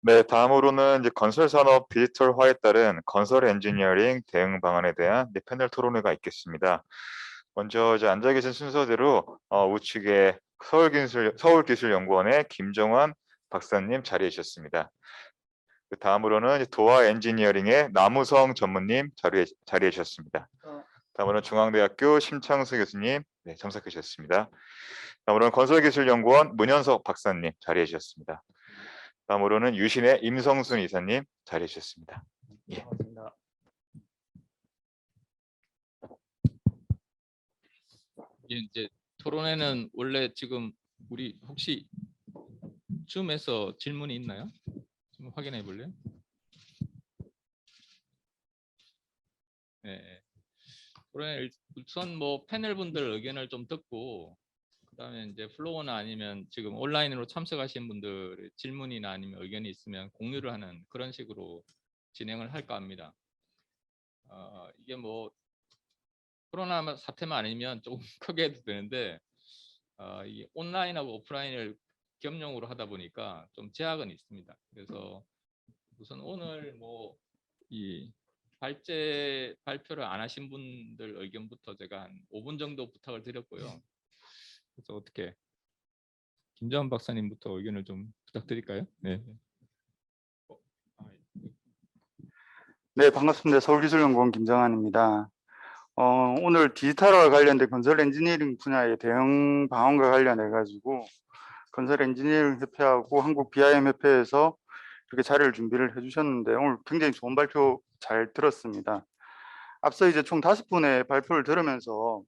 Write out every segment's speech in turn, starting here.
네, 다음으로는 이제 건설 산업 디지털화에 따른 건설 엔지니어링 대응 방안에 대한 이제 패널 토론회가 있겠습니다. 먼저 이제 앉아 계신 순서대로 우측에 서울기술연구원의 김정환 박사님 자리해 주셨습니다. 그 다음으로는 이제 도화 엔지니어링의 남우성 전무님 자리해 주셨습니다. 다음으로는 중앙대학교 심창수 교수님 참석해 주셨습니다. 다음으로는 건설기술연구원 문현석 박사님 자리해 주셨습니다. 다음으로는 유신의 임성순 이사님 자리해 주셨습니다. 예. 반갑습니다. 이제 토론회는 원래 지금 우리 혹시 줌에서 질문이 있나요? 좀 확인해 볼래요? 네. 토론회 우선 뭐 패널 분들 의견을 좀 듣고 그다음에 이제 플로어나 아니면 지금 온라인으로 참석하신 분들의 질문이나 아니면 의견이 있으면 공유를 하는 그런 식으로 진행을 할까 합니다. 이게 뭐 코로나 사태만 아니면 조금 크게 해도 되는데 이 온라인하고 오프라인을 겸용으로 하다 보니까 좀 제약은 있습니다. 그래서 우선 오늘 뭐 이 발표를 안 하신 분들 의견부터 제가 한 5분 정도 부탁을 드렸고요. 그래서 어떻게 김정환 박사님부터 의견을 좀 부탁드릴까요? 네. 네, 반갑습니다. 서울기술연구원 김정환입니다. 오늘 디지털과 관련된 건설 엔지니어링 분야의 대응 방안과 관련해 가지고 건설 엔지니어링 협회하고 한국 BIM 협회에서 이렇게 자리를 준비를 해주셨는데 오늘 굉장히 좋은 발표 잘 들었습니다. 앞서 이제 총 5분의 발표를 들으면서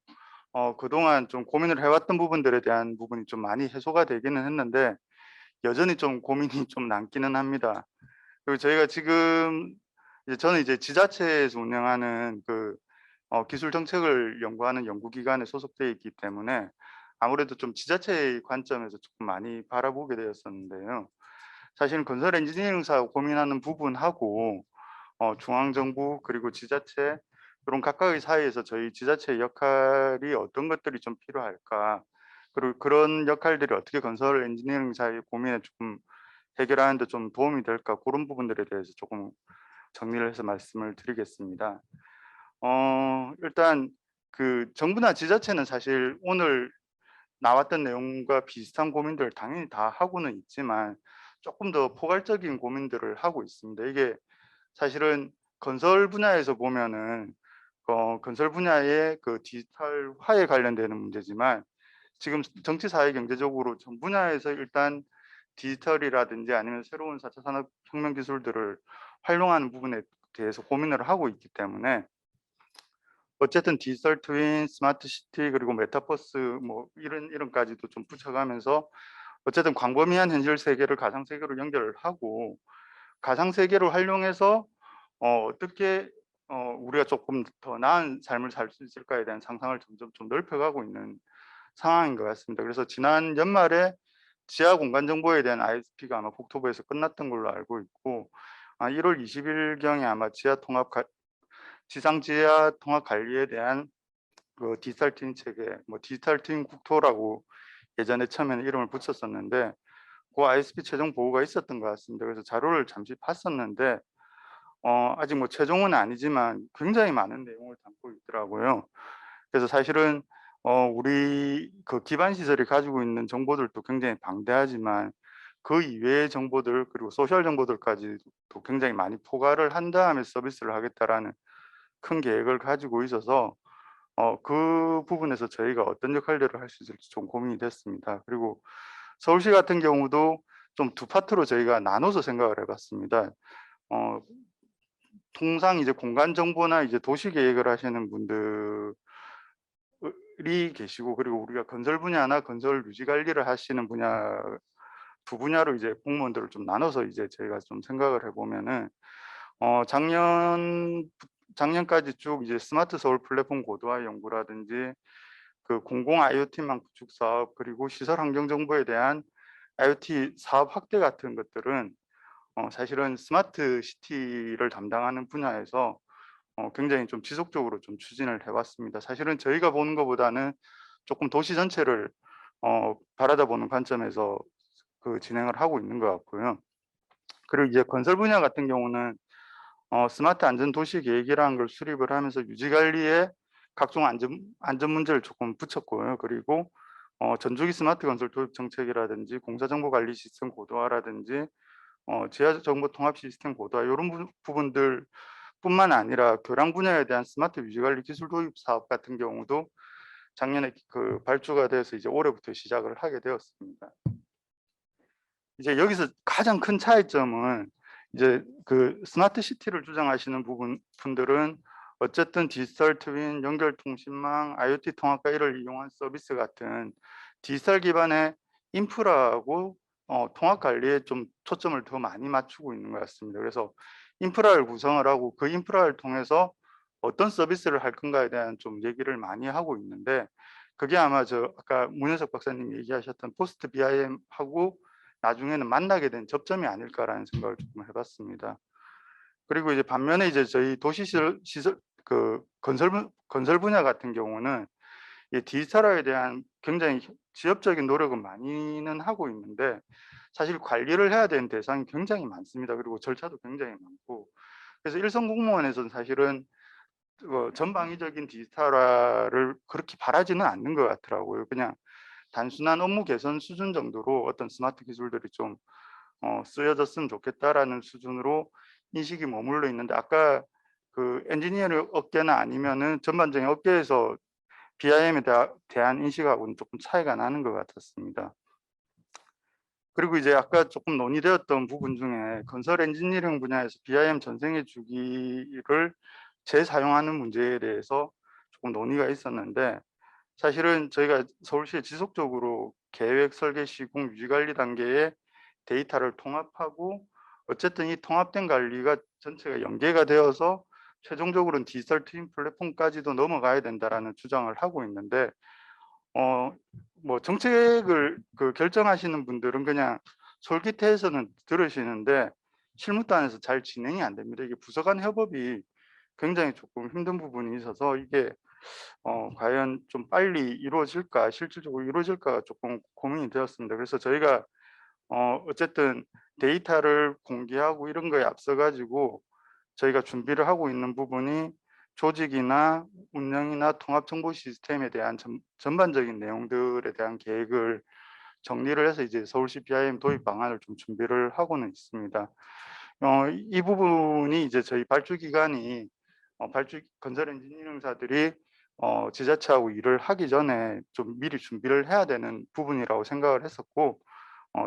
그동안 좀 고민을 해왔던 부분들에 대한 부분이 좀 많이 해소가 되기는 했는데 여전히 좀 고민이 좀 남기는 합니다. 그리고 저희가 지금 저는 이제 지자체에서 운영하는 그 기술 정책을 연구하는 연구기관에 소속되어 있기 때문에 아무래도 좀 지자체의 관점에서 조금 많이 바라보게 되었었는데요. 사실 건설 엔지니어링사 고민하는 부분하고 중앙정부 그리고 지자체 이런 각각의 사이에서 저희 지자체의 역할이 어떤 것들이 좀 필요할까, 그리고 그런 역할들이 어떻게 건설 엔지니어링사의 고민에 조금 해결하는 데 좀 도움이 될까, 그런 부분들에 대해서 조금 정리를 해서 말씀을 드리겠습니다. 일단 그 정부나 지자체는 사실 오늘 나왔던 내용과 비슷한 고민들을 당연히 다 하고는 있지만 조금 더 포괄적인 고민들을 하고 있습니다. 이게 사실은 건설 분야에서 보면은 건설 분야의 그 디지털화에 관련되는 문제지만 지금 정치, 사회, 경제적으로 전 분야에서 일단 디지털이라든지 아니면 새로운 4차 산업혁명 기술들을 활용하는 부분에 대해서 고민을 하고 있기 때문에 어쨌든 디지털 트윈, 스마트 시티 그리고 메타버스 뭐 이런까지도 좀 붙여가면서 어쨌든 광범위한 현실 세계를 가상 세계로 연결을 하고 가상 세계를 활용해서 어떻게 우리가 조금 더 나은 삶을 살 수 있을까에 대한 상상을 점점 좀 넓혀가고 있는 상황인 것 같습니다. 그래서 지난 연말에 지하 공간 정보에 대한 ISP가 아마 국토부에서 끝났던 걸로 알고 있고 1월 20일경에 아마 지상 지하 통합 관리에 대한 그 디지털 트윈 체계, 뭐 디지털 트윈 국토라고 예전에 처음에는 이름을 붙였었는데 그 ISP 최종 보고가 있었던 것 같습니다. 그래서 자료를 잠시 봤었는데 아직 뭐 최종은 아니지만 굉장히 많은 내용을 담고 있더라고요. 그래서 사실은 우리 그 기반 시설이 가지고 있는 정보들도 굉장히 방대하지만 그 이외의 정보들 그리고 소셜 정보들까지도 굉장히 많이 포괄을 한 다음에 서비스를 하겠다라는 큰 계획을 가지고 있어서 그 부분에서 저희가 어떤 역할들을 할 수 있을지 좀 고민이 됐습니다. 그리고 서울시 같은 경우도 좀 두 파트로 저희가 나눠서 생각을 해봤습니다. 통상 이제 공간 정보나 이제 도시 계획을 하시는 분들이 계시고, 그리고 우리가 건설 분야나 건설 유지 관리를 하시는 분야 두 분야로 이제 공무원들을 좀 나눠서 이제 저희가 좀 생각을 해보면은 작년까지 쭉 이제 스마트 서울 플랫폼 고도화 연구라든지 그 공공 IoT망 구축 사업 그리고 시설 환경 정보에 대한 IoT 사업 확대 같은 것들은 사실은 스마트 시티를 담당하는 분야에서 굉장히 좀 지속적으로 좀 추진을 해왔습니다. 사실은 저희가 보는 것보다는 조금 도시 전체를 바라다 보는 관점에서 그 진행을 하고 있는 것 같고요. 그리고 이제 건설 분야 같은 경우는 스마트 안전 도시 계획이라는 걸 수립을 하면서 유지 관리에 각종 안전 문제를 조금 붙였고요. 그리고 전주기 스마트 건설 도입 정책이라든지 공사 정보 관리 시스템 고도화라든지 지하 정보 통합 시스템 고도화 이런 부분들 뿐만 아니라 교량 분야에 대한 스마트 유지 관리 기술 도입 사업 같은 경우도 작년에 그 발주가 돼서 이제 올해부터 시작을 하게 되었습니다. 이제 여기서 가장 큰 차이점은 이제 그 스마트 시티를 주장하시는 분들은 어쨌든 디지털 트윈, 연결 통신망, IoT 통합과 이를 이용한 서비스 같은 디지털 기반의 인프라하고 통합 관리에 좀 초점을 더 많이 맞추고 있는 것 같습니다. 그래서 인프라를 구성을 하고 그 인프라를 통해서 어떤 서비스를 할 건가에 대한 좀 얘기를 많이 하고 있는데, 그게 아마 저 아까 문현석 박사님 얘기하셨던 포스트 BIM하고 나중에는 만나게 된 접점이 아닐까라는 생각을 조금 해봤습니다. 그리고 이제 반면에 이제 저희 도시시설 그 건설 분야 같은 경우는 이 디지털화에 대한 굉장히 지엽적인 노력은 많이는 하고 있는데 사실 관리를 해야 되는 대상이 굉장히 많습니다. 그리고 절차도 굉장히 많고, 그래서 일선 공무원에서는 사실은 전방위적인 디지털화를 그렇게 바라지는 않는 것 같더라고요. 그냥 단순한 업무 개선 수준 정도로 어떤 스마트 기술들이 좀 쓰여졌으면 좋겠다라는 수준으로 인식이 머물러 있는데, 아까 그 엔지니어링 업계나 아니면은 전반적인 업계에서 BIM에 대한 인식하고는 조금 차이가 나는 것 같았습니다. 그리고 이제 아까 조금 논의되었던 부분 중에 건설 엔지니어링 분야에서 BIM 전생의 주기를 재사용하는 문제에 대해서 조금 논의가 있었는데, 사실은 저희가 서울시에 지속적으로 계획, 설계, 시공, 유지 관리 단계에 데이터를 통합하고 어쨌든 이 통합된 관리가 전체가 연계가 되어서 최종적으로는 디지털 트윈 플랫폼까지도 넘어가야 된다라는 주장을 하고 있는데, 뭐 정책을 결정하시는 분들은 그냥 솔깃해서는 들으시는데 실무단에서 잘 진행이 안 됩니다. 이게 부서 간 협업이 굉장히 조금 힘든 부분이 있어서 이게 과연 좀 빨리 이루어질까, 실질적으로 이루어질까 조금 고민이 되었습니다. 그래서 저희가 어쨌든 데이터를 공개하고 이런 거에 앞서 가지고 저희가 준비를 하고 있는 부분이 조직이나 운영이나 통합 정보 시스템에 대한 전반적인 내용들에 대한 계획을 정리를 해서 이제 서울시 BIM 도입 방안을 좀 준비를 하고는 있습니다. 이 부분이 이제 저희 발주 기관이 발주 건설 엔지니어링사들이 지자체하고 일을 하기 전에 좀 미리 준비를 해야 되는 부분이라고 생각을 했었고,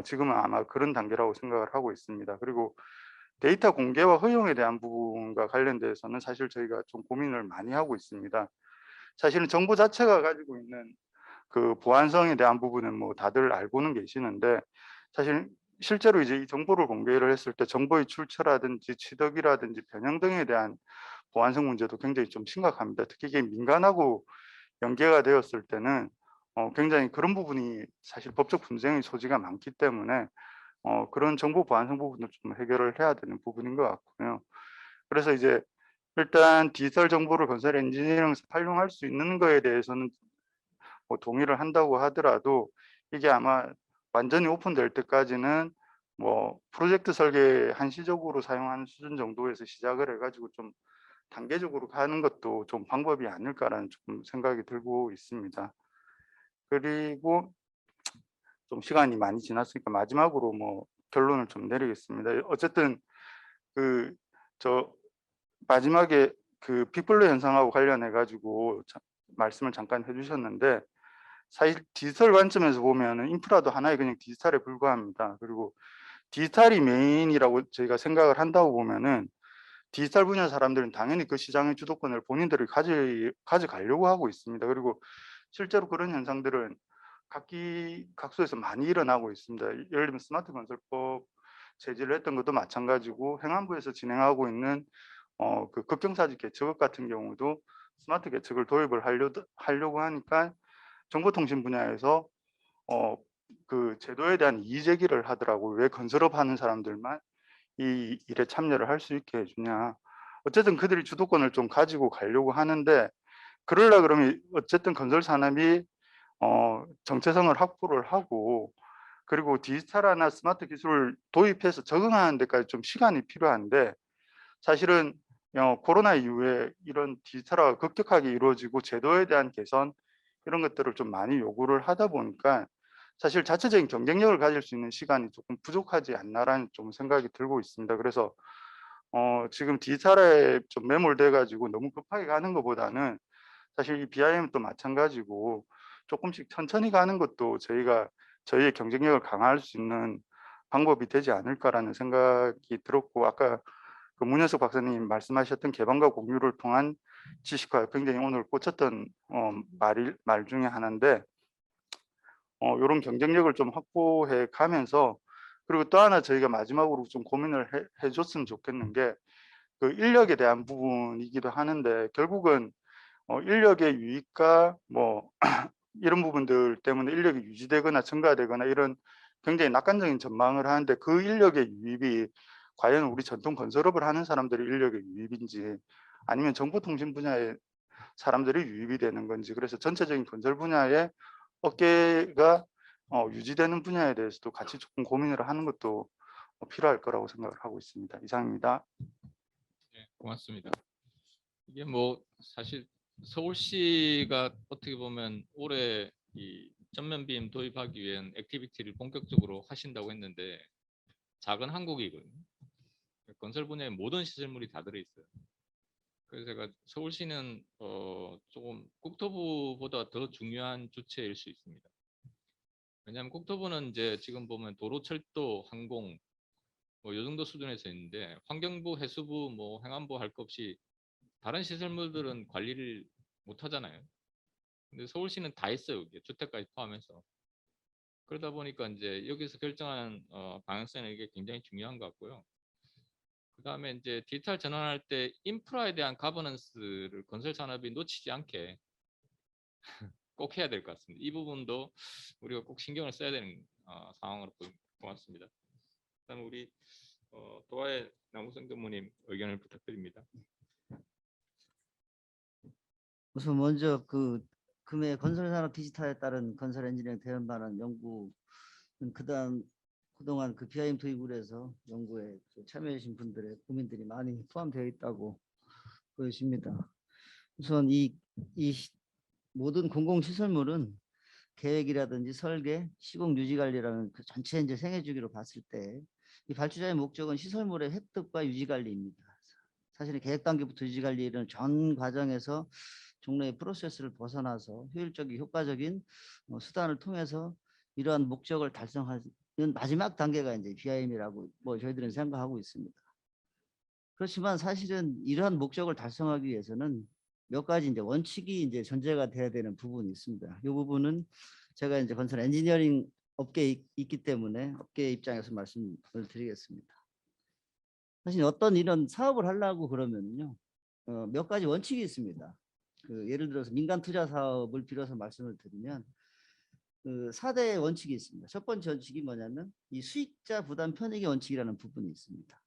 지금은 아마 그런 단계라고 생각을 하고 있습니다. 그리고 데이터 공개와 허용에 대한 부분과 관련돼서는 사실 저희가 좀 고민을 많이 하고 있습니다. 사실은 정보 자체가 가지고 있는 그 보안성에 대한 부분은 뭐 다들 알고는 계시는데, 사실 실제로 이제 이 정보를 공개를 했을 때 정보의 출처라든지 취득이라든지 변형 등에 대한 보안성 문제도 굉장히 좀 심각합니다. 특히 이게 민간하고 연계가 되었을 때는 굉장히 그런 부분이 사실 법적 분쟁의 소지가 많기 때문에 그런 정보 보안성 부분도 좀 해결을 해야 되는 부분인 것 같고요. 그래서 이제 일단 디지털 정보를 건설 엔지니어링에서 활용할 수 있는 거에 대해서는 뭐 동의를 한다고 하더라도 이게 아마 완전히 오픈될 때까지는 뭐 프로젝트 설계 한시적으로 사용하는 수준 정도에서 시작을 해가지고 좀 단계적으로 가는 것도 좀 방법이 아닐까라는 좀 생각이 들고 있습니다. 그리고 좀 시간이 많이 지났으니까 마지막으로 뭐 결론을 좀 내리겠습니다. 어쨌든 그 저 마지막에 그 빅블루 현상하고 관련해 가지고 말씀을 잠깐 해주셨는데, 사실 디지털 관점에서 보면은 인프라도 하나의 그냥 디지털에 불과합니다. 그리고 디지털이 메인이라고 저희가 생각을 한다고 보면은 디지털 분야 사람들은 당연히 그 시장의 주도권을 본인들이 가져가려고 하고 있습니다. 그리고 실제로 그런 현상들은 각소에서 많이 일어나고 있습니다. 예를 들면 스마트 건설법 제지를 했던 것도 마찬가지고, 행안부에서 진행하고 있는 그 급경사직 개척업 같은 경우도 스마트 개척을 도입을 하려고 하니까 정보통신 분야에서 그 제도에 대한 이의 제기를 하더라고요. 왜 건설업 하는 사람들만 이 일에 참여를 할 수 있게 해주냐. 어쨌든 그들이 주도권을 좀 가지고 가려고 하는데, 그러려 그러면 어쨌든 건설 산업이 정체성을 확보를 하고 그리고 디지털화나 스마트 기술을 도입해서 적응하는 데까지 좀 시간이 필요한데 사실은 코로나 이후에 이런 디지털화가 급격하게 이루어지고 제도에 대한 개선 이런 것들을 좀 많이 요구를 하다 보니까 사실 자체적인 경쟁력을 가질 수 있는 시간이 조금 부족하지 않나라는 좀 생각이 들고 있습니다. 그래서 지금 디지털화에 좀 매몰돼 가지고 너무 급하게 가는 것보다는 사실 이 BIM도 마찬가지고 조금씩 천천히 가는 것도 저희의 경쟁력을 강화할 수 있는 방법이 되지 않을까라는 생각이 들었고, 아까 그 문현석 박사님 말씀하셨던 개방과 공유를 통한 지식화 굉장히 오늘 꽂혔던 말 중에 하나인데, 요런 경쟁력을 좀 확보해 가면서, 그리고 또 하나 저희가 마지막으로 좀 고민을 해 줬으면 좋겠는 게 그 인력에 대한 부분이기도 하는데, 결국은 인력의 유입과 뭐 이런 부분들 때문에 인력이 유지되거나 증가되거나 이런 굉장히 낙관적인 전망을 하는데, 그 인력의 유입이 과연 우리 전통 건설업을 하는 사람들의 인력의 유입인지 아니면 정보통신 분야의 사람들이 유입이 되는 건지, 그래서 전체적인 건설 분야의 업계가 유지되는 분야에 대해서도 같이 조금 고민을 하는 것도 필요할 거라고 생각을 하고 있습니다. 이상입니다. 네, 고맙습니다. 이게 뭐 사실 서울시가 어떻게 보면 올해 이 전면 비임 도입하기 위한 액티비티를 본격적으로 하신다고 했는데 작은 한국이거든요. 건설 분야의 모든 시설물이 다 들어있어요. 그래서 제가 서울시는 조금 국토부보다 더 중요한 주체일 수 있습니다. 왜냐하면 국토부는 이제 지금 보면 도로, 철도, 항공 뭐 이 정도 수준에서 있는데 환경부, 해수부, 뭐 행안부 할 것 없이 다른 시설물들은 관리를 못 하잖아요. 근데 서울시는 다 있어요. 이게 주택까지 포함해서. 그러다 보니까 이제 여기서 결정하는 방향성이 이게 굉장히 중요한 것 같고요. 그 다음에 이제 디지털 전환할 때 인프라에 대한 가버넌스를 건설 산업이 놓치지 않게 꼭 해야 될 것 같습니다. 이 부분도 우리가 꼭 신경을 써야 되는 상황으로 보입니다. 고맙습니다. 그다음 우리 도화의 남우성 전무님 의견을 부탁드립니다. 우선 먼저 그 금해 건설산업 디지털에 따른 건설 엔지니어링 대응반환 연구 그동안 그 BIM 도입을 해서 연구에 참여해 주신 분들의 고민들이 많이 포함되어 있다고 보여집니다. 우선 이 모든 공공시설물은 계획이라든지 설계, 시공 유지 관리라는 그 전체 이제 생애 주기로 봤을 때 이 발주자의 목적은 시설물의 획득과 유지 관리입니다. 사실은 계획 단계부터 유지 관리는 전 과정에서 종로의 프로세스를 벗어나서 효율적이고 효과적인 수단을 통해서 이러한 목적을 달성하는 마지막 단계가 이제 BIM이라고 뭐 저희들은 생각하고 있습니다. 그렇지만 사실은 이러한 목적을 달성하기 위해서는 몇 가지 이제 원칙이 이제 전제가 돼야 되는 부분이 있습니다. 이 부분은 제가 이제 건설 엔지니어링 업계에 있기 때문에 업계 입장에서 말씀을 드리겠습니다. 사실 어떤 이런 사업을 하려고 그러면요, 몇 가지 원칙이 있습니다. 그 예를 들어서 민간 투자 사업을 빌어서 말씀을 드리면 그 4대 원칙이 있습니다. 첫 번째 원칙이 뭐냐면 이 수익자 부담 편익의 원칙이라는 부분이 있습니다.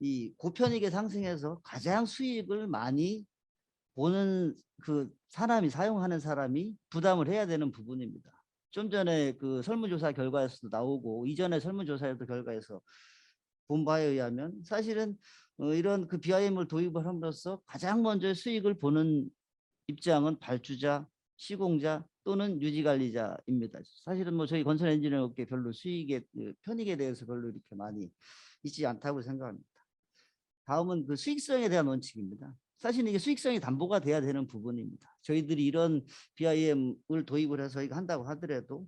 이 고편익에 상승해서 가장 수익을 많이 보는 그 사람이 사용하는 사람이 부담을 해야 되는 부분입니다. 좀 전에 그 설문조사 결과에서도 나오고 이전에 설문조사에도 결과에서 본 바에 의하면 사실은 이런 그 BIM을 도입을 함으로써 가장 먼저 수익을 보는 입장은 발주자, 시공자 또는 유지관리자입니다. 사실은 뭐 저희 건설 엔지니어 업계 별로 수익의 편익에 대해서 별로 이렇게 많이 있지 않다고 생각합니다. 다음은 그 수익성에 대한 원칙입니다. 사실 이게 수익성이 담보가 돼야 되는 부분입니다. 저희들이 이런 BIM을 도입을 해서 이거 한다고 하더라도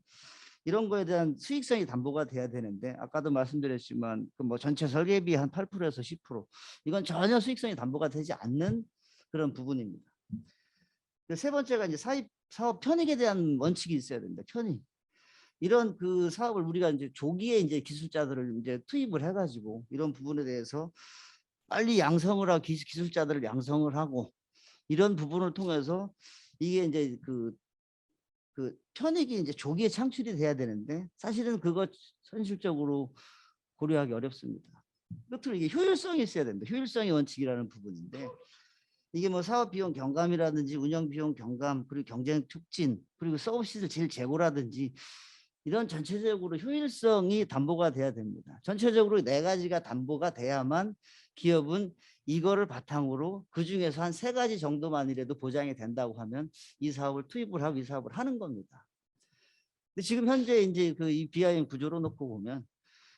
이런 거에 대한 수익성이 담보가 돼야 되는데 아까도 말씀드렸지만 그 뭐 전체 설계비 한 8%에서 10% 이건 전혀 수익성이 담보가 되지 않는 그런 부분입니다. 세 번째가 이제 사업 편익에 대한 원칙이 있어야 됩니다. 편익. 이런 그 사업을 우리가 이제 조기에 이제 기술자들을 이제 투입을 해가지고 이런 부분에 대해서 빨리 양성을 하고 기술자들을 양성을 하고 이런 부분을 통해서 이게 이제 그 편익이 이제 조기에 창출이 돼야 되는데 사실은 그거 현실적으로 고려하기 어렵습니다. 끝으로 이게 효율성이 있어야 됩니다. 효율성의 원칙이라는 부분인데 이게 뭐 사업 비용 경감이라든지 운영 비용 경감 그리고 경쟁 촉진 그리고 서비스 질 재고라든지 이런 전체적으로 효율성이 담보가 돼야 됩니다. 전체적으로 네 가지가 담보가 돼야만 기업은 이거를 바탕으로 그중에서 한 세 가지 정도만이라도 보장이 된다고 하면 이 사업을 투입을 하고 이 사업을 하는 겁니다. 근데 지금 현재 이제 그 이 BIM 구조로 놓고 보면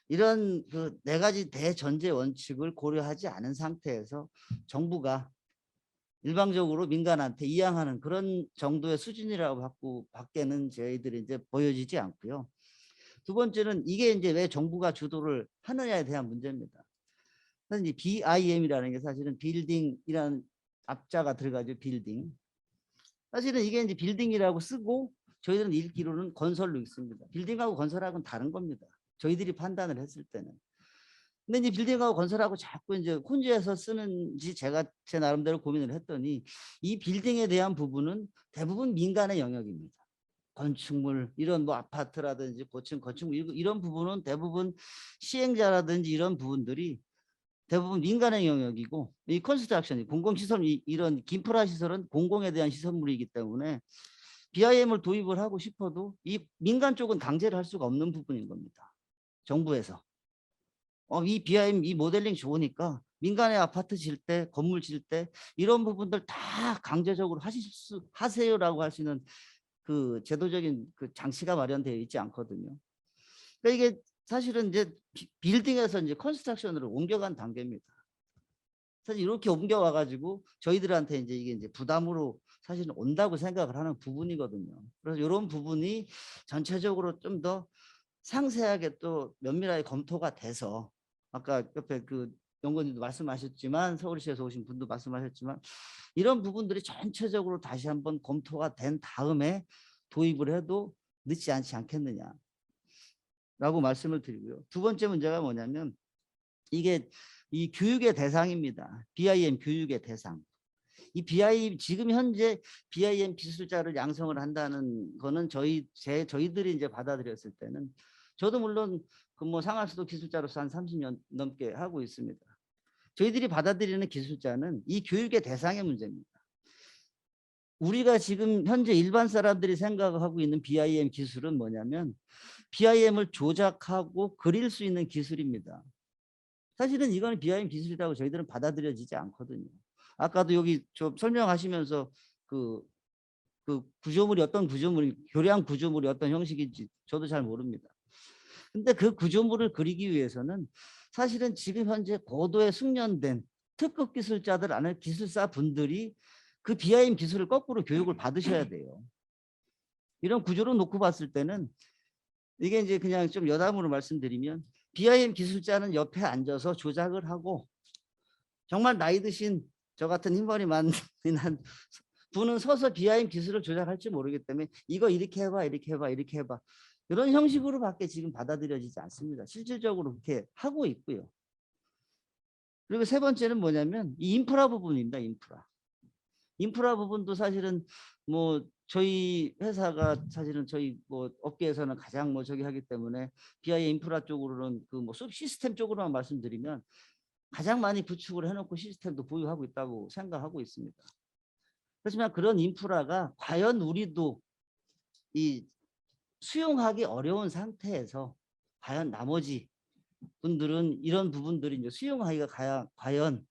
이런 그 네 가지 대전제 원칙을 고려하지 않은 상태에서 정부가 일방적으로 민간한테 이양하는 그런 정도의 수준이라고 밖에는 저희들이 이제 보여지지 않고요. 두 번째는 이게 이제 왜 정부가 주도를 하느냐에 대한 문제입니다. 사실 이제 BIM이라는 게 사실은 빌딩이라는 앞자가 들어가죠. 빌딩. 사실은 이게 이제 빌딩이라고 쓰고 저희들은 읽기로는 건설로 읽습니다. 빌딩하고 건설하고는 다른 겁니다. 저희들이 판단을 했을 때는. 근데 이제 빌딩하고 건설하고 자꾸 이제 혼재해서 쓰는지 제가 제 나름대로 고민을 했더니 이 빌딩에 대한 부분은 대부분 민간의 영역입니다. 건축물 이런 뭐 아파트라든지 고층 건축물 이런 부분은 대부분 시행자라든지 이런 부분들이 대부분 민간의 영역이고 이 컨스트럭션 공공시설 이런 긴프라 시설은 공공에 대한 시설물이기 때문에 BIM을 도입을 하고 싶어도 이 민간 쪽은 강제를 할 수가 없는 부분인 겁니다. 정부에서. 이 BIM 이 모델링 좋으니까 민간의 아파트 질 때 건물 질 때 이런 부분들 다 강제적으로 하세요라고 할 수 있는 그 제도적인 그 장치가 마련되어 있지 않거든요. 그러니까 이게 사실은 이제 빌딩에서 이제 컨스트럭션으로 옮겨간 단계입니다. 사실 이렇게 옮겨와 가지고 저희들한테 이제 부담으로 사실은 온다고 생각을 하는 부분이거든요. 그래서 이런 부분이 전체적으로 좀 더 상세하게 또 면밀하게 검토가 돼서 아까 옆에 그 연구원님도 말씀하셨지만 서울시에서 오신 분도 말씀하셨지만 이런 부분들이 전체적으로 다시 한번 검토가 된 다음에 도입을 해도 늦지 않지 않겠느냐라고 말씀을 드리고요. 두 번째 문제가 뭐냐면 이게 이 교육의 대상입니다. BIM 교육의 대상. 이 BIM 지금 현재 BIM 기술자를 양성을 한다는 거는 저희들이 이제 받아들였을 때는 저도 물론 그 뭐 상하수도 기술자로서 한 30년 넘게 하고 있습니다. 저희들이 받아들이는 기술자는 이 교육의 대상의 문제입니다. 우리가 지금 현재 일반 사람들이 생각하고 있는 BIM 기술은 뭐냐면 BIM을 조작하고 그릴 수 있는 기술입니다. 사실은 이거는 BIM 기술이라고 저희들은 받아들여지지 않거든요. 아까도 여기 좀 설명하시면서 그 구조물이 어떤 구조물이 교량 구조물이 어떤 형식인지 저도 잘 모릅니다. 근데 그 구조물을 그리기 위해서는 사실은 지금 현재 고도의 숙련된 특급 기술자들 안에 기술사 분들이 그 BIM 기술을 거꾸로 교육을 받으셔야 돼요. 이런 구조로 놓고 봤을 때는 이게 이제 그냥 좀 여담으로 말씀드리면 BIM 기술자는 옆에 앉아서 조작을 하고 정말 나이 드신 저 같은 흰머리 많은 분은 서서 BIM 기술을 조작할지 모르기 때문에 이거 이렇게 해봐 이렇게 해봐 이렇게 해봐 이런 형식으로밖에 지금 받아들여지지 않습니다. 실질적으로 그렇게 하고 있고요. 그리고 세 번째는 뭐냐면 이 인프라 부분입니다. 인프라 부분도 사실은 뭐 저희 회사가 사실은 저희 뭐 업계에서는 가장 뭐 저기 하기 때문에 BIM 인프라 쪽으로는 그 뭐 시스템 쪽으로만 말씀드리면 가장 많이 구축을 해놓고 시스템도 보유하고 있다고 생각하고 있습니다. 그렇지만 그런 인프라가 과연 우리도 이 수용하기 어려운 상태에서 과연 나머지 분들은 이런 부분들이 이제 수용하기가 과연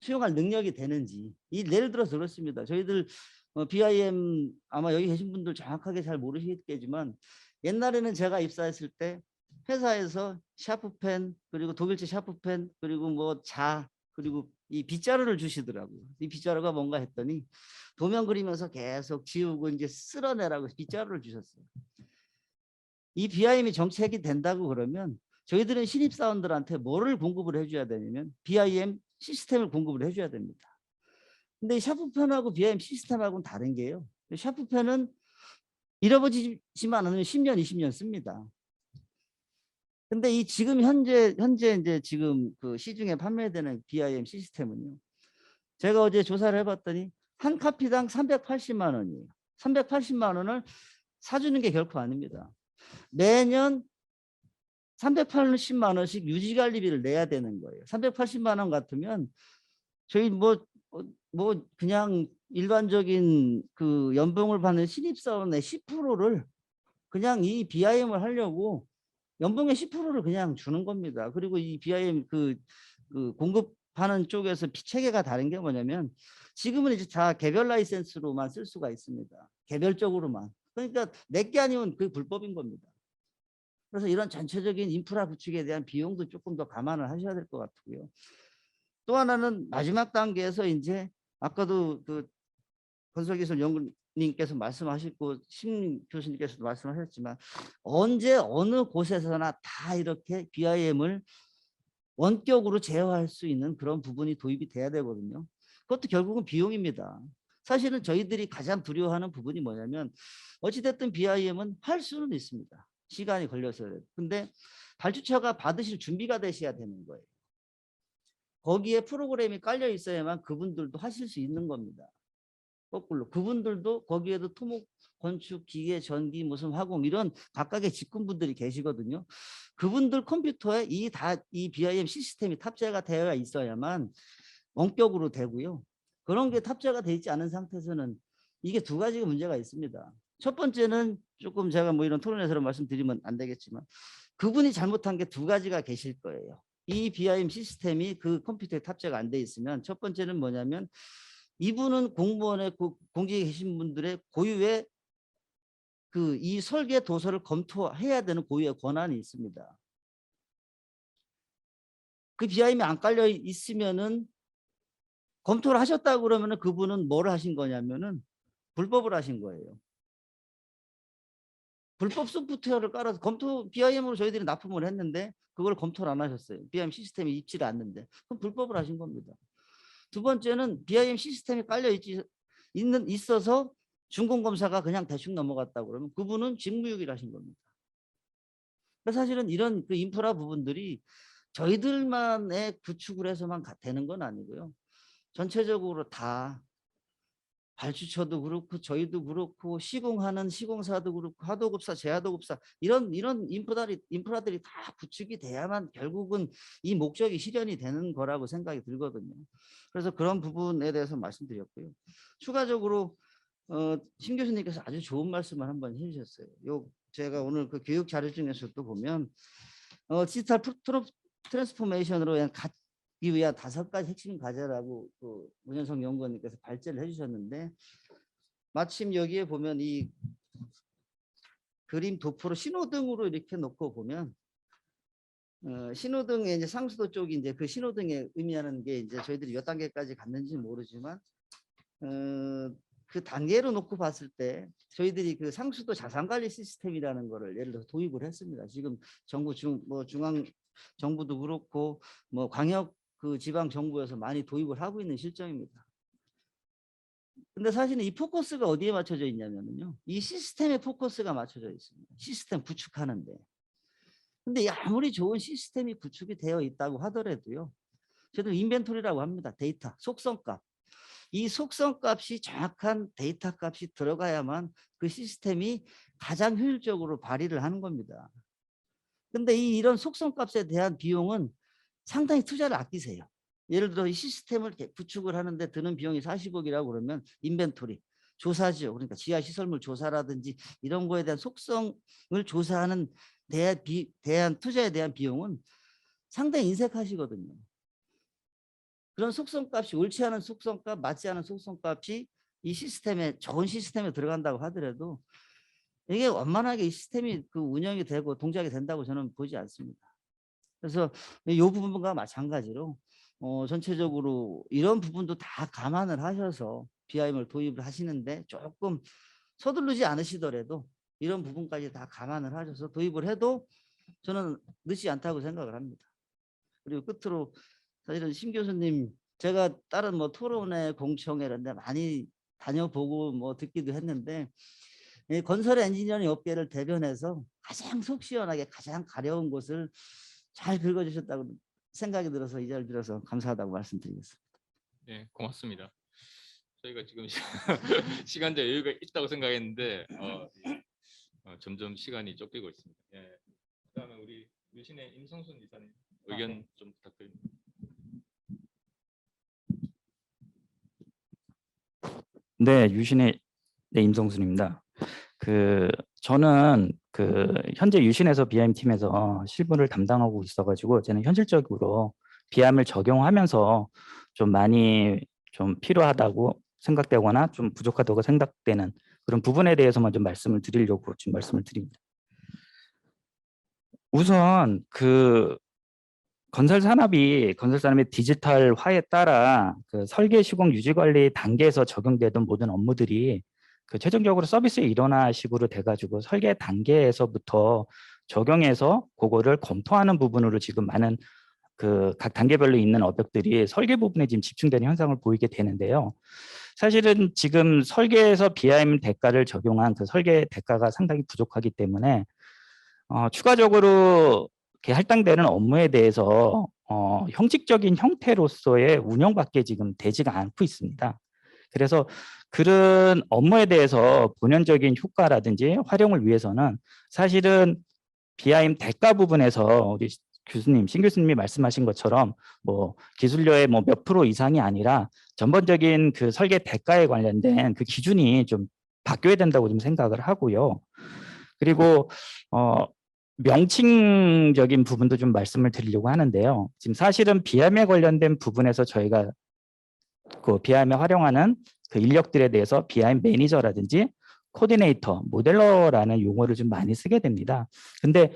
수용할 능력이 되는지 예를 들어서 그렇습니다. 저희들 BIM 아마 여기 계신 분들 정확하게 잘 모르시겠지만 옛날에는 제가 입사했을 때 회사에서 샤프펜 그리고 독일제 샤프펜 그리고 뭐 그리고 이 빗자루를 주시더라고요. 이 빗자루가 뭔가 했더니 도면 그리면서 계속 지우고 이제 쓸어내라고 빗자루를 주셨어요. 이 BIM이 정책이 된다고 그러면 저희들은 신입사원들한테 뭐를 공급을 해줘야 되냐면 BIM 시스템을 공급을 해줘야 됩니다. 근데 샤프펜하고 BIM 시스템하고는 다른 게요. 샤프펜은 잃어버리지만 않으면 10년, 20년 씁니다. 근데 이 지금 현재 이제 지금 그 시중에 판매되는 BIM 시스템은요. 제가 어제 조사를 해봤더니 한 카피당 380만 원이에요. 380만 원을 사주는 게 결코 아닙니다. 매년 380만 원씩 유지관리비를 내야 되는 거예요. 380만 원 같으면 저희 뭐 그냥 일반적인 그 연봉을 받는 신입사원의 10%를 그냥 이 BIM을 하려고 연봉의 10%를 그냥 주는 겁니다. 그리고 이 BIM 그 공급하는 쪽에서 체계가 다른 게 뭐냐면 지금은 이제 다 개별 라이센스로만 쓸 수가 있습니다. 개별적으로만. 그러니까 내게 아니면 그 불법인 겁니다. 그래서 이런 전체적인 인프라 구축에 대한 비용도 조금 더 감안을 하셔야 될 것 같고요. 또 하나는 마지막 단계에서 이제 아까도 그 건설기술연구님께서 말씀하셨고 심 교수님께서도 말씀하셨지만 언제 어느 곳에서나 다 이렇게 BIM을 원격으로 제어할 수 있는 그런 부분이 도입이 돼야 되거든요. 그것도 결국은 비용입니다. 사실은 저희들이 가장 두려워하는 부분이 뭐냐면 어찌됐든 BIM은 할 수는 있습니다. 시간이 걸려서요. 근데 발주처가 받으실 준비가 되셔야 되는 거예요. 거기에 프로그램이 깔려 있어야만 그분들도 하실 수 있는 겁니다. 거꾸로 그분들도 거기에도 토목, 건축, 기계, 전기, 무슨 화공 이런 각각의 직군분들이 계시거든요. 그분들 컴퓨터에 이 BIM 시스템이 탑재가 되어 있어야만 원격으로 되고요. 그런 게 탑재가 되어 있지 않은 상태에서는 이게 두 가지가 문제가 있습니다. 첫 번째는 조금 제가 뭐 이런 토론에서 말씀드리면 안 되겠지만 그분이 잘못한 게 두 가지가 계실 거예요. 이 BIM 시스템이 그 컴퓨터에 탑재가 안 돼 있으면 첫 번째는 뭐냐면 이분은 공무원의 공직에 계신 분들의 고유의 그 이 설계 도서를 검토해야 되는 고유의 권한이 있습니다. 그 BIM이 안 깔려 있으면은 검토를 하셨다고 그러면은 그분은 뭘 하신 거냐면은 불법을 하신 거예요. 불법 소프트웨어를 깔아서 BIM으로 저희들이 납품을 했는데 그걸 검토를 안 하셨어요. BIM 시스템이 있지를 않는데 그럼 불법을 하신 겁니다. 두 번째는 BIM 시스템이 깔려 있어서 준공검사가 그냥 대충 넘어갔다고 그러면 그분은 직무유기를 하신 겁니다. 그래서 사실은 이런 그 인프라 부분들이 저희들만의 구축을 해서만 되는 건 아니고요. 전체적으로 다 발주처도 그렇고 저희도 그렇고 시공하는 시공사도 그렇고 하도급사, 제하도급사 이런 인프라들이 다 구축이 돼야만 결국은 이 목적이 실현이 되는 거라고 생각이 들거든요. 그래서 그런 부분에 대해서 말씀드렸고요. 추가적으로 심 교수님께서 아주 좋은 말씀을 한번 해주셨어요. 제가 오늘 그 교육 자료 중에서도 보면 디지털 트랜스포메이션으로 가기 위한 5가지 핵심 과제라고 그 문현성 연구원님께서 발제를 해주셨는데 마침 여기에 보면 이 그림 도표로 신호등으로 이렇게 놓고 보면 신호등의 이제 상수도 쪽이 이제 그 신호등에 의미하는 게 이제 저희들이 몇 단계까지 갔는지 모르지만 그 단계로 놓고 봤을 때 저희들이 그 상수도 자산관리 시스템이라는 거를 예를 들어서 도입을 했습니다. 지금 정부 중앙 정부도 그렇고 뭐 광역 그 지방 정부에서 많이 도입을 하고 있는 실정입니다. 근데 사실은 이 포커스가 어디에 맞춰져 있냐면요. 이 시스템에 포커스가 맞춰져 있습니다. 시스템 구축하는데. 근데 아무리 좋은 시스템이 구축이 되어 있다고 하더라도요. 저도 인벤토리라고 합니다. 데이터, 속성값. 이 속성값이 정확한 데이터 값이 들어가야만 그 시스템이 가장 효율적으로 발휘를 하는 겁니다. 근데 이런 속성값에 대한 비용은 상당히 투자를 아끼세요. 예를 들어 이 시스템을 구축을 하는데 드는 비용이 40억이라고 그러면 인벤토리, 조사죠. 그러니까 지하시설물 조사라든지 이런 거에 대한 속성을 조사하는 대한 투자에 대한 비용은 상당히 인색하시거든요. 그런 속성값이 옳지 않은 속성값, 맞지 않은 속성값이 이 시스템에 좋은 시스템에 들어간다고 하더라도 이게 원만하게 이 시스템이 그 운영이 되고 동작이 된다고 저는 보지 않습니다. 그래서 이 부분과 마찬가지로 전체적으로 이런 부분도 다 감안을 하셔서 BIM을 도입을 하시는데 조금 서두르지 않으시더라도 이런 부분까지 다 감안을 하셔서 도입을 해도 저는 늦지 않다고 생각을 합니다. 그리고 끝으로 사실은 심 교수님 제가 다른 뭐 토론회 공청회 이런 데 많이 다녀보고 뭐 듣기도 했는데 건설 엔지니어링 업계를 대변해서 가장 속 시원하게 가장 가려운 곳을 잘 긁어주셨다고 생각이 들어서 이 자리를 빌어서 감사하다고 말씀드리겠습니다. 네, 고맙습니다. 저희가 지금 시간적 여유가 있다고 생각했는데 점점 시간이 쫓기고 있습니다. 예. 그다음에 우리 유신의 임성순 이사님 의견 좀 부탁드립니다. 네, 유신의 임성순입니다. 저는 그 현재 유신에서 BIM 팀에서 실무를 담당하고 있어가지고 저는 현실적으로 BIM을 적용하면서 좀 많이 좀 필요하다고 생각되거나 좀 부족하다고 생각되는 그런 부분에 대해서만 좀 말씀을 드리려고 지금 말씀을 드립니다. 우선 그 건설 산업의 디지털화에 따라 그 설계, 시공, 유지 관리 단계에서 적용되던 모든 업무들이 그 최종적으로 서비스 일원화식으로 돼가지고 설계 단계에서부터 적용해서 그거를 검토하는 부분으로 지금 많은 그 각 단계별로 있는 업역들이 설계 부분에 지금 집중되는 현상을 보이게 되는데요. 사실은 지금 설계에서 BIM 대가를 적용한 그 설계 대가가 상당히 부족하기 때문에 추가적으로 이렇게 할당되는 업무에 대해서 형식적인 형태로서의 운영밖에 지금 되지가 않고 있습니다. 그래서 그런 업무에 대해서 본연적인 효과라든지 활용을 위해서는 사실은 BIM 대가 부분에서 우리 교수님, 신 교수님이 말씀하신 것처럼 뭐 기술료의 뭐 몇 프로 이상이 아니라 전반적인 그 설계 대가에 관련된 그 기준이 좀 바뀌어야 된다고 좀 생각을 하고요. 그리고 명칭적인 부분도 좀 말씀을 드리려고 하는데요. 지금 사실은 BIM에 관련된 부분에서 저희가 그 BIM에 활용하는 그 인력들에 대해서 BIM 매니저라든지 코디네이터, 모델러라는 용어를 좀 많이 쓰게 됩니다. 근데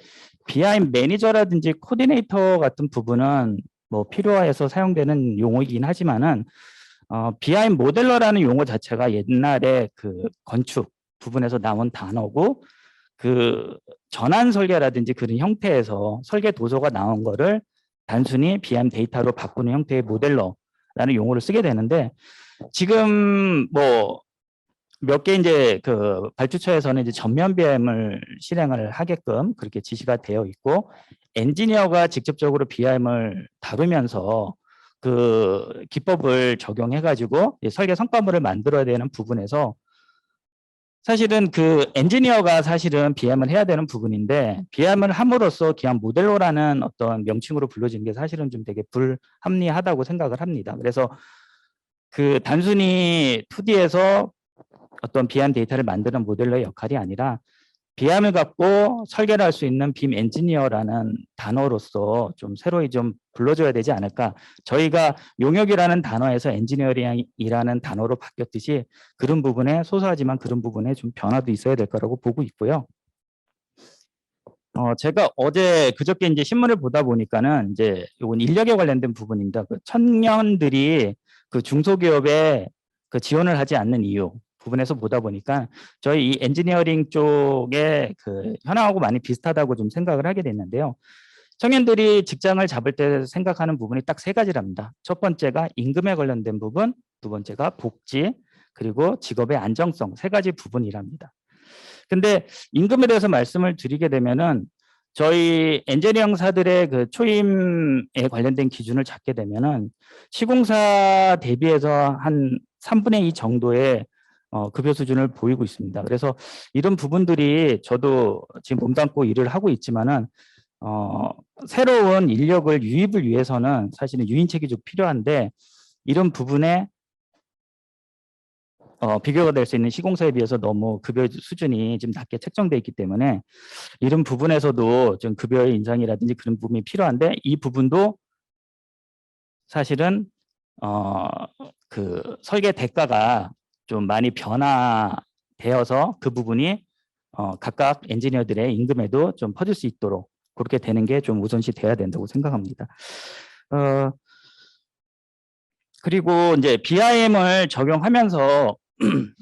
BIM 매니저라든지 코디네이터 같은 부분은 뭐 필요해서 사용되는 용어이긴 하지만은 BIM 모델러라는 용어 자체가 옛날에 그 건축 부분에서 나온 단어고 그 전환 설계라든지 그런 형태에서 설계 도서가 나온 거를 단순히 BIM 데이터로 바꾸는 형태의 모델러라는 용어를 쓰게 되는데 지금 뭐 몇 개 이제 그 발주처에서는 이제 전면 BIM을 실행을 하게끔 그렇게 지시가 되어 있고 엔지니어가 직접적으로 BIM을 다루면서 그 기법을 적용해 가지고 설계 성과물을 만들어야 되는 부분에서 사실은 그 엔지니어가 사실은 BIM을 해야 되는 부분인데 BIM을 함으로써 그냥 모델로라는 어떤 명칭으로 불러지는 게 사실은 좀 되게 불합리하다고 생각을 합니다. 그래서 그 단순히 2D에서 어떤 BIM 데이터를 만드는 모델러의 역할이 아니라 BIM을 갖고 설계를 할 수 있는 BIM 엔지니어라는 단어로서 좀 새로이 좀 불러줘야 되지 않을까. 저희가 용역이라는 단어에서 엔지니어링이라는 단어로 바뀌었듯이 그런 부분에 소소하지만 그런 부분에 좀 변화도 있어야 될 거라고 보고 있고요. 제가 어제 그저께 이제 신문을 보다 보니까는 이제 이건 인력에 관련된 부분입니다. 그 청년들이 그 중소기업에 그 지원을 하지 않는 이유 부분에서 보다 보니까 저희 이 엔지니어링 쪽에 그 현황하고 많이 비슷하다고 좀 생각을 하게 됐는데요. 청년들이 직장을 잡을 때 생각하는 부분이 딱 3가지랍니다. 첫 번째가 임금에 관련된 부분, 두 번째가 복지, 그리고 직업의 안정성 3가지 부분이랍니다. 근데 임금에 대해서 말씀을 드리게 되면은 저희 엔지니어사들의 그 초임에 관련된 기준을 잡게 되면은 시공사 대비해서 한 3분의 2 정도의 급여 수준을 보이고 있습니다. 그래서 이런 부분들이 저도 지금 몸담고 일을 하고 있지만은 새로운 인력을 유입을 위해서는 사실은 유인책이 좀 필요한데 이런 부분에 비교가 될 수 있는 시공사에 비해서 너무 급여 수준이 좀 낮게 책정돼 있기 때문에 이런 부분에서도 좀 급여의 인상이라든지 그런 부분이 필요한데 이 부분도 사실은 그 설계 대가가 좀 많이 변화되어서 그 부분이 각각 엔지니어들의 임금에도 좀 퍼질 수 있도록 그렇게 되는 게 좀 우선시 돼야 된다고 생각합니다. 그리고 이제 BIM을 적용하면서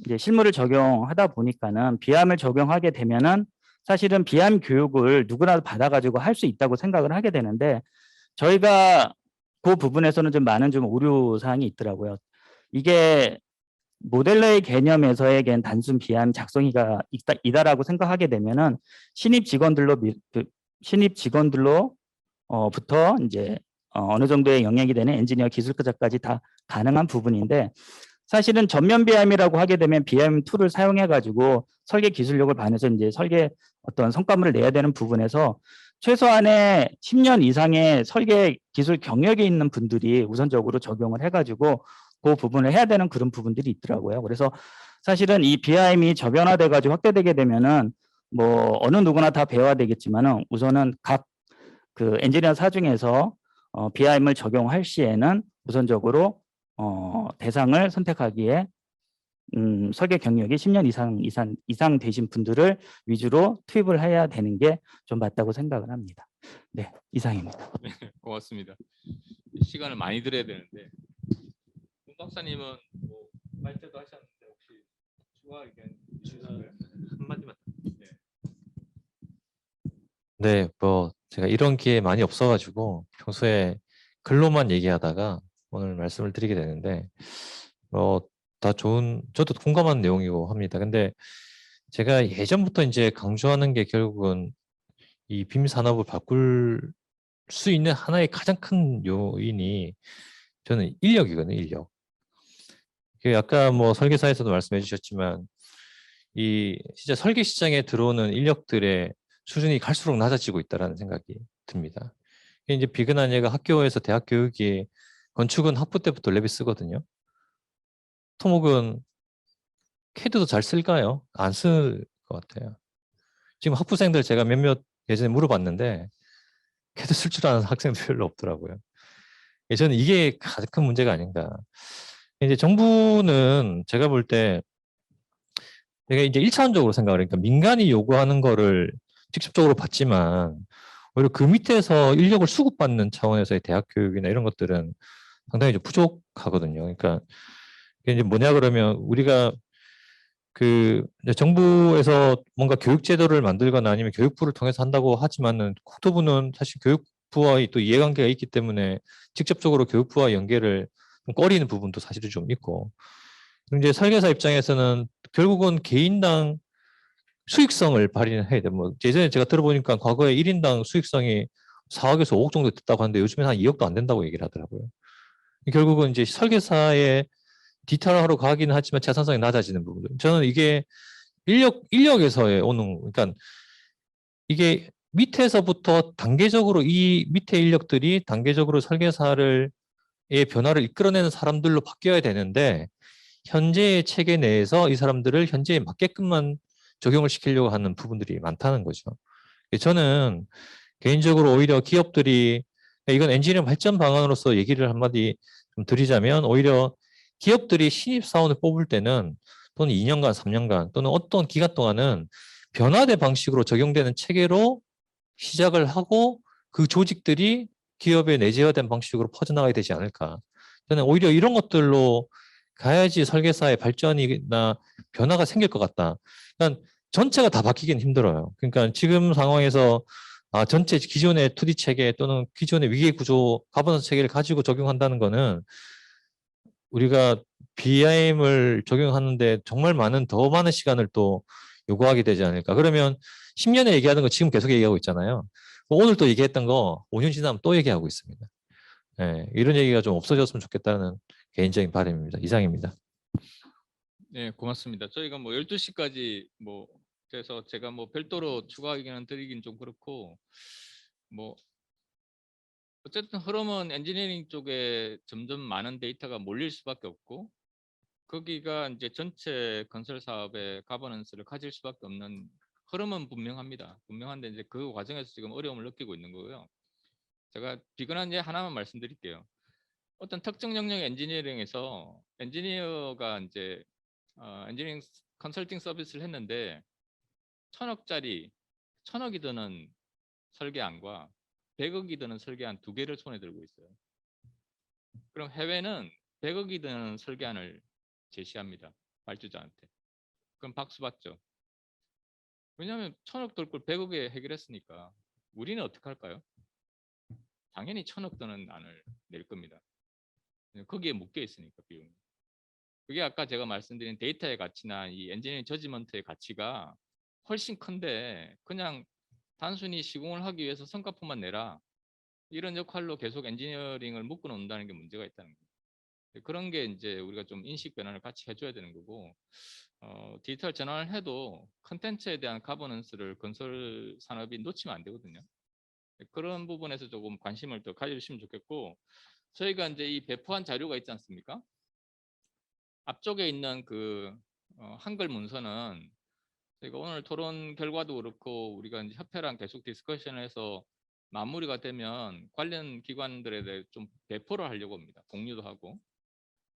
이제 실무를 적용하다 보니까는 BIM을 적용하게 되면은 사실은 BIM 교육을 누구나 받아가지고 할 수 있다고 생각을 하게 되는데 저희가 그 부분에서는 좀 많은 좀 오류 사항이 있더라고요. 이게 모델러의 개념에서의 단순 BIM 작성이가 이다라고 생각하게 되면은 신입 직원들로부터 이제 어느 정도의 영향이 되는 엔지니어 기술자까지 다 가능한 부분인데 사실은 전면 BIM이라고 하게 되면 BIM 툴을 사용해 가지고 설계 기술력을 반해서 이제 설계 어떤 성과물을 내야 되는 부분에서 최소한의 10년 이상의 설계 기술 경력이 있는 분들이 우선적으로 적용을 해 가지고 그 부분을 해야 되는 그런 부분들이 있더라고요. 그래서 사실은 이 BIM이 저변화돼 가지고 확대되게 되면은 뭐 어느 누구나 다 배워야 되겠지만은 우선은 각 그 엔지니어사 중에서 BIM을 적용할 시에는 우선적으로 대상을 선택하기에 설계 경력이 10년 이상 되신 분들을 위주로 투입을 해야 되는 게 좀 맞다고 생각을 합니다. 네, 이상입니다. 고맙습니다. 시간을 많이 드려야 되는데 문 박사님은 뭐 발제도 하셨는데 혹시 추가 의견 있으신가요? 한마디만. 네. 네, 뭐 제가 이런 기회 많이 없어가지고 평소에 글로만 얘기하다가 오늘 말씀을 드리게 되는데 다 좋은, 저도 공감한 내용이고 합니다. 근데 제가 예전부터 이제 강조하는 게 결국은 이 빔 산업을 바꿀 수 있는 하나의 가장 큰 요인이 저는 인력이거든요, 인력. 아까 뭐 설계사에서도 말씀해 주셨지만 이 진짜 설계 시장에 들어오는 인력들의 수준이 갈수록 낮아지고 있다는 생각이 듭니다. 이제 비근한 예가 학교에서 대학 교육이 건축은 학부 때부터 랩이 쓰거든요. 토목은 캐드도 잘 쓸까요? 안 쓸 것 같아요. 지금 학부생들 제가 몇몇 예전에 물어봤는데 캐드 쓸 줄 아는 학생들 별로 없더라고요. 저는 이게 가장 큰 문제가 아닌가. 이제 정부는 제가 볼 때 내가 이제 1차원적으로 생각을 하니까 민간이 요구하는 거를 직접적으로 받지만 오히려 그 밑에서 인력을 수급받는 차원에서의 대학 교육이나 이런 것들은 상당히 좀 부족하거든요. 그러니까 이게 이제 뭐냐 그러면 우리가 그 이제 정부에서 뭔가 교육 제도를 만들거나 아니면 교육부를 통해서 한다고 하지만은 국토부는 사실 교육부와의 또 이해관계가 있기 때문에 직접적으로 교육부와 연계를 좀 꺼리는 부분도 사실은 좀 있고 이제 설계사 입장에서는 결국은 개인당 수익성을 발휘해야 돼. 뭐 예전에 제가 들어보니까 과거에 1인당 수익성이 4억에서 5억 정도 됐다고 하는데 요즘엔 한 2억도 안 된다고 얘기를 하더라고요. 결국은 이제 설계사의 디테일하러 가기는 하지만 재산성이 낮아지는 부분들. 저는 이게 인력에서의 오는, 그러니까 이게 밑에서부터 단계적으로 이 밑에 인력들이 단계적으로 설계사를 의 변화를 이끌어내는 사람들로 바뀌어야 되는데 현재의 체계 내에서 이 사람들을 현재에 맞게끔만 적용을 시키려고 하는 부분들이 많다는 거죠. 저는 개인적으로 오히려 기업들이 이건 엔지니어 발전 방안으로서 얘기를 한마디 좀 드리자면 오히려 기업들이 신입사원을 뽑을 때는 또는 2년간, 3년간 또는 어떤 기간 동안은 변화된 방식으로 적용되는 체계로 시작을 하고 그 조직들이 기업에 내재화된 방식으로 퍼져나가야 되지 않을까. 저는 오히려 이런 것들로 가야지 설계사의 발전이나 변화가 생길 것 같다. 그러니까 전체가 다 바뀌긴 힘들어요. 그러니까 지금 상황에서 전체 기존의 2D 체계 또는 기존의 위계 구조, 가버넌스 체계를 가지고 적용한다는 거는 우리가 BIM을 적용하는데 정말 더 많은 시간을 또 요구하게 되지 않을까. 그러면 10년에 얘기하는 거 지금 계속 얘기하고 있잖아요. 오늘 또 얘기했던 거 5년 지나면 또 얘기하고 있습니다. 네, 이런 얘기가 좀 없어졌으면 좋겠다는 개인적인 바람입니다. 이상입니다. 네, 고맙습니다. 저희가 뭐 12시까지 뭐 그래서 제가 뭐 별도로 추가 의견을 드리긴 좀 그렇고 뭐 어쨌든 흐름은 엔지니어링 쪽에 점점 많은 데이터가 몰릴 수밖에 없고 거기가 이제 전체 건설 사업의 가버넌스를 가질 수밖에 없는 흐름은 분명합니다. 분명한데 이제 그 과정에서 지금 어려움을 느끼고 있는 거고요. 제가 비근한 예 하나만 말씀드릴게요. 어떤 특정 영역 엔지니어링에서 엔지니어가 이제 엔지니어링 컨설팅 서비스를 했는데 1,000억짜리 1,000억이 드는 설계안과 100억이 드는 설계안 두 개를 손에 들고 있어요. 그럼 해외는 100억이 드는 설계안을 제시합니다. 발주자한테. 그럼 박수 받죠. 왜냐하면 1,000억 들 걸 100억에 해결했으니까 우리는 어떻게 할까요? 당연히 1,000억 드는 안을 낼 겁니다. 거기에 묶여 있으니까 비용이. 그게 아까 제가 말씀드린 데이터의 가치나 이 엔지니어링 저지먼트의 가치가 훨씬 큰데 그냥 단순히 시공을 하기 위해서 성과표만 내라. 이런 역할로 계속 엔지니어링을 묶어 놓는다는 게 문제가 있다는 거예요. 그런 게 이제 우리가 좀 인식 변화를 같이 해줘야 되는 거고 디지털 전환을 해도 컨텐츠에 대한 가버넌스를 건설 산업이 놓치면 안 되거든요. 그런 부분에서 조금 관심을 더 가져주시면 좋겠고 저희가 이제 이 배포한 자료가 있지 않습니까? 앞쪽에 있는 그 한글 문서는 저희가 오늘 토론 결과도 그렇고 우리가 이제 협회랑 계속 디스커션을 해서 마무리가 되면 관련 기관들에 대해 좀 배포를 하려고 합니다. 공유도 하고.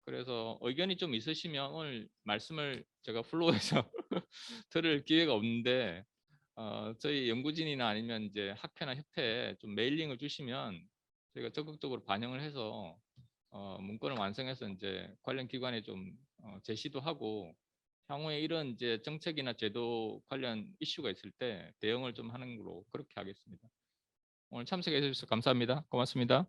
그래서 의견이 좀 있으시면 오늘 말씀을 제가 플로어에서 들을 기회가 없는데 저희 연구진이나 아니면 이제 학회나 협회에 좀 메일링을 주시면 저희가 적극적으로 반영을 해서 문건을 완성해서 이제 관련 기관에 좀 제시도 하고 향후에 이런 이제 정책이나 제도 관련 이슈가 있을 때 대응을 좀 하는 걸로 그렇게 하겠습니다. 오늘 참석해 주셔서 감사합니다. 고맙습니다.